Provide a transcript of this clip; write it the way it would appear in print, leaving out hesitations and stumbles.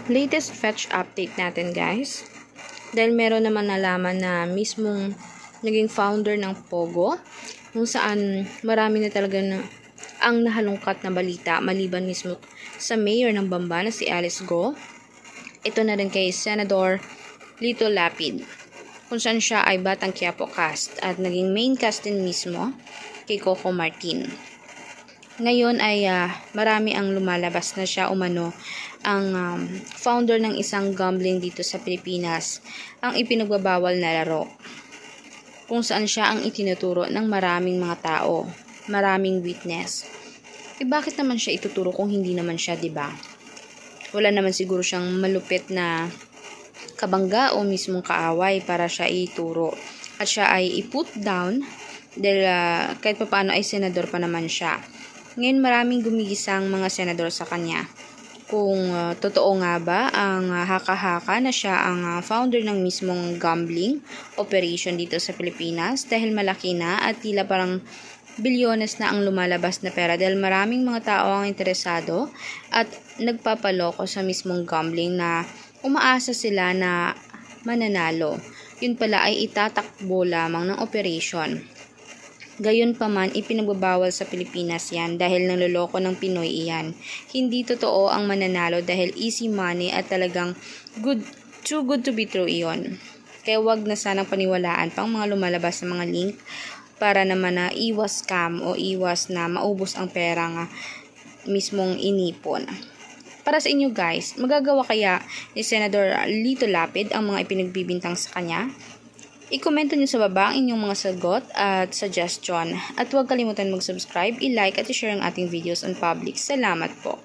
latest fetch update natin guys. Dahil meron naman nalaman na mismong naging founder ng Pogo, kung saan marami na talaga na ang nahalungkat na balita maliban mismo sa mayor ng Bamba na si Alice Go. Ito na rin kay Senador Lito Lapid, kung saan siya ay Batang Quiapo cast at naging main cast din mismo kay Coco Martin. Ngayon ay marami ang lumalabas na siya umano ang founder ng isang gambling dito sa Pilipinas, ang ipinagbabawal na laro, kung saan siya ang itinuturo ng maraming mga tao, maraming witness. Bakit naman siya ituturo kung hindi naman siya, 'di ba? Wala naman siguro siyang malupit na kabangga o mismong kaaway para siya ituro. At siya ay i-put down dahil kahit papaano ay senador pa naman siya. Ngayon maraming gumigisang mga senador sa kanya. Kung totoo nga ba ang haka-haka na siya ang founder ng mismong gambling operation dito sa Pilipinas, dahil malaki na at tila parang bilyones na ang lumalabas na pera dahil maraming mga tao ang interesado at nagpapaloko sa mismong gambling na umaasa sila na mananalo. Yun pala ay itatakbo lamang ng operation. Gayon pa man, ipinagbabawal sa Pilipinas yan dahil nanloloko ng Pinoy iyan. Hindi totoo ang mananalo dahil easy money at talagang too good to be true iyon. Kaya wag na sanang paniwalaan pang mga lumalabas na mga link para naman na iwas scam o iwas na maubos ang pera nga mismong inipon. Para sa inyo guys, magagawa kaya ni Senador Lito Lapid ang mga ipinagbibintang sa kanya? I-komento nyo sa baba ang inyong mga sagot at suggestion. At huwag kalimutan mag-subscribe, i-like at i-share ang ating videos on public. Salamat po!